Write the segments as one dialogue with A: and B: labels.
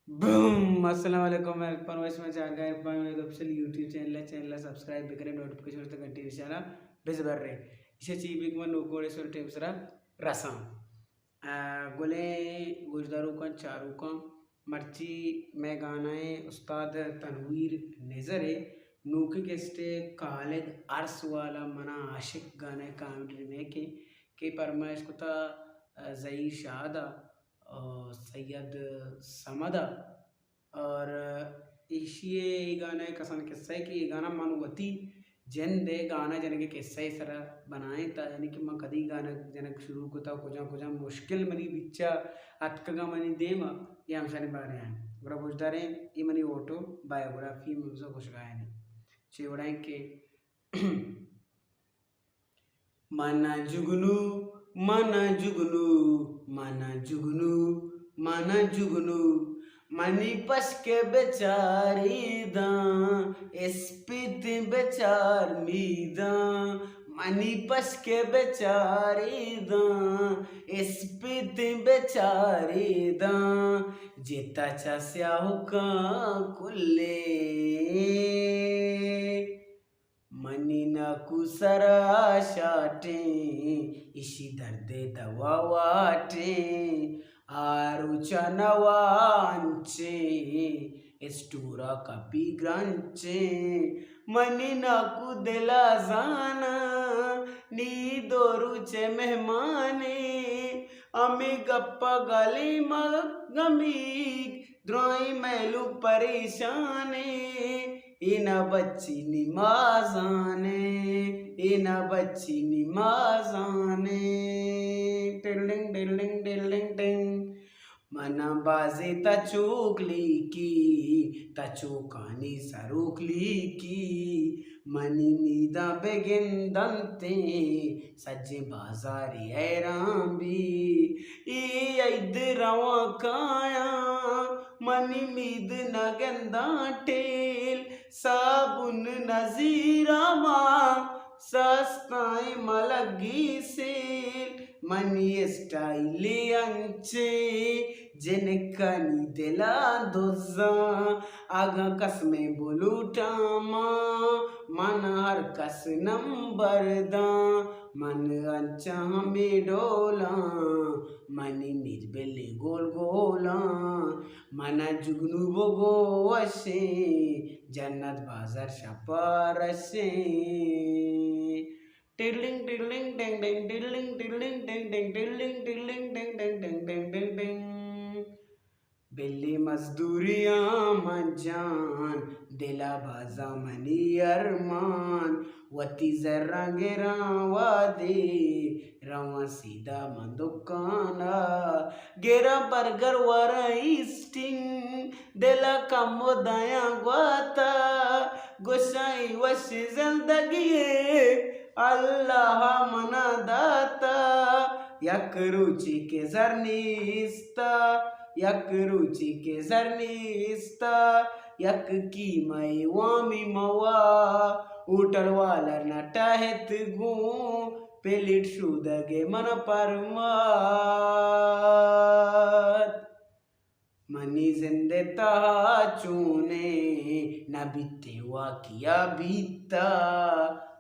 A: boom अस्सलाम वालेकुम मैं इरफान वैस में जागा इरफान मेरे official YouTube channel subscribe Bekare notification तो घंटी विशाला बेस बर्रे इसे चीबिक मन नोकोड़े सोल टेम्सरा रसम गुले गुजदारू कन चारू कन मर्ची मैं गाना है उस्ताद तनवीर नेजर है नूके केस्टे खालिद अर्स वाला मना आशिक गाना कॉमेडी में के परमाइश को था जई शादा और सैयद समदा और इशिये गाना कसन किस्सा है कि ये गाना मानुवती जन दे गाना जन के किस्सा इस तरह बनाए था यानी कि मैं कदी गाना जनक शुरू को था कुछ मुश्किल मनी बिच्चा अतकगा मनी देमा ये हम सारे बारे हैं बड़ा बुझदारे ये मनी ऑटो बायोग्राफी में उसे कुछ गाया नहीं चिवड़ाएं के mana jugunu mana jugunu mana jugunu mana jugunu mani paske बेचारी दा स्पित बेचार मीदा मनी पसके बेचारी दा स्पित बेचारी दा जेता चास्या हुका कुल्ले मनी नाकू सरा शाटे इशी दर्दे दवा वाटे आरुचा नवांचे एस्टूरा कपी ग्रांचे मनी नाकू दिला जाना नी दोरुचे मेहमाने अमी गप्पा गली मगमी द्रोई मैलू परेशाने इना बच्ची निमाजाने इना बच्ची निमाजाने टिल्डिंग टिल्डिंग टिल्डिंग टिंग मना बाजे तचोकली की तचोकानी सरोकली की मनी नीदा बेगिन दंते सज्जे बाजारी ऐरांबी ईद रवा काया मनी मीद नगंदा टेल साबुन नजीरामा सस्ताई मलगी सेल मनी स्टाइल अंचे जिनकनी दिला दोजा आगा कसमे बोलूटामा मन हर कस नंबर दा मन अंचा हमें डोला मनी निज बेले गोल गोला मना जुगनू बोगो वशे जन्नत बाजार शपारसे टिल्लिंग टिल्लिंग टिंग टिंग टिल्लिंग टिल्लिंग टिंग टिंग टिल्लिंग टिल्लिंग टिंग टिंग टिंग टिंग टिंग टिंग बिल्ली मजदूरियां मजान दिला बाजा मनी अरमान वती जरा गिरा वादे रवा सीधा मन दुकाना गिरा बर्गर वरा स्टिंग दिला कमो दया ग्वाता गुसाई वश जिंदगी अल्लाह मना दाता यक रुचि के जरनीस्ता यक रुचि के जरनीस्ता यक की मई वामी मवा उठल वाला नटा हेत गू पेलिट शुदगे मन परमात मनी जिंदे ता चूने न बीते वा किया बीता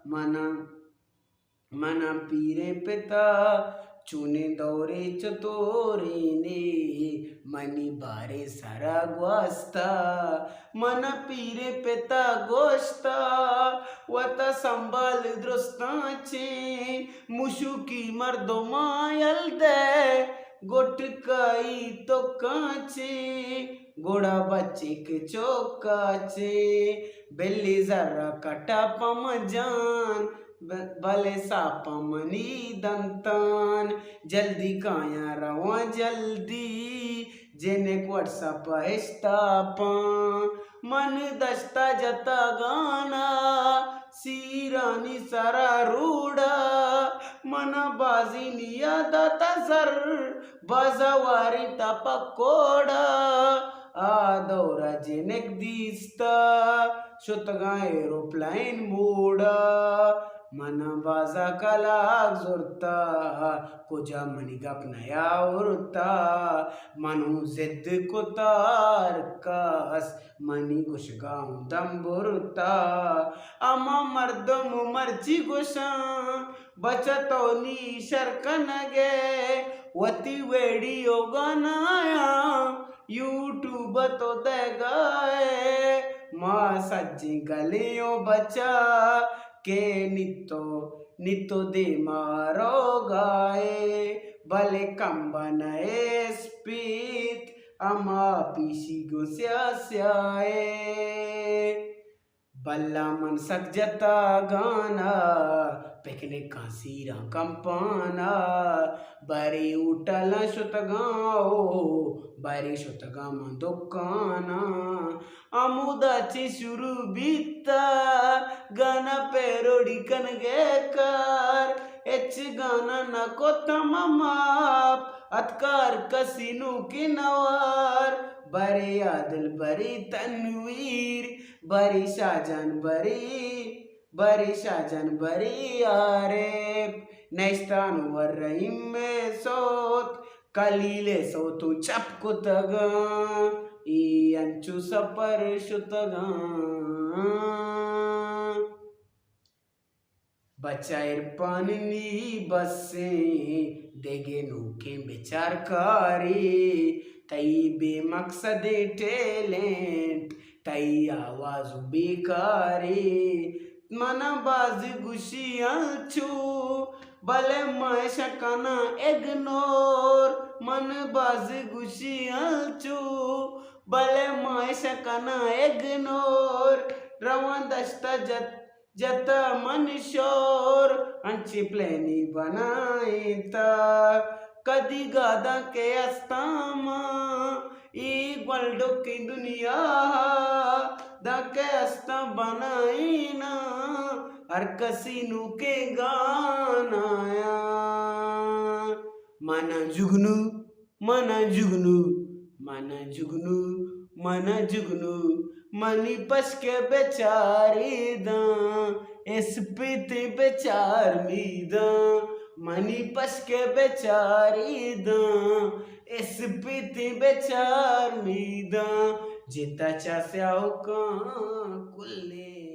A: मना मना पीरे पिता चूने दौरे चतोरे ने मनी बारे सारा ग्वास्ता मन पीरे पिता गोश्ता वता संभाल द्रुस्ताचे मुशुकी मर्दो मायल दे गोटकाई तो काचे गोड़ा बच्चे के चौकाचे बिल्ली जरा कटा पमजान भले सापा मनी दंतान जल्दी काया रवा जल्दी जेने व्हाट्सअप हिस्तापा मन दस्ता जता गाना सीरानी सारा रूड़ा मना बाजी निया दाता सर बाजावारी तपकोड़ा आदौरा जेनेक दिस्ता शुतगा एरोप्लेन मोड़ा मन बाजा कलाक जोरता कोजा मनी गपनया उरता मनु जिद कुतार कास मनी गुशगाऊ दम्बुरता अमा मर्दम मर्ची गुशा बचतोनी शर्कनगे वती वेडियो गनाया यूट्यूब तो दे गए माँ सज्जी गलियों बचा के नितो दे मारो गाए भले कम बनाए स्पीत अमा पीसी गुस्याए बल्ला मन सक जता गाना पिकनिक का सीरा कंपाना बरी उठल शुतगाओ बरी शुतगाम दुकाना अमुदाची शुरू बीता गाना पेरोडी कनगे कर एच गाना नको तमाप अतकार कसीनु की नवार बरी आदिल बरी तनवीर बरी शाहजहान बरी आरेप नेस्तान वर्रहिम में सोत कलीले सोतु चपकुतगा ई अंचु सपर शुतगा बचाएर पानी बसे देगे नूके बेचार कारी तई बेमकसद टैलेंट तई आवाज बेकारी मन बाज गुशियां छू भले मायश कना इग्नोर मन बाज गुशियां छू भले मायश कना इग्नोर रवान दस्ता जत मन शोर अंची प्लेनी बनाई ता कदी गादा के अस्तामा ई वर्ल्ड की दुनिया दके अस्ता बनाई ना हर कसीनु के गानाया मना जुगनू मनी पस के बेचारी दा इस पीते बेचार मीदा मनी पस के बेचारी दा इस पीते बेचार मीदा जिता चा स्याओ का कुल्ले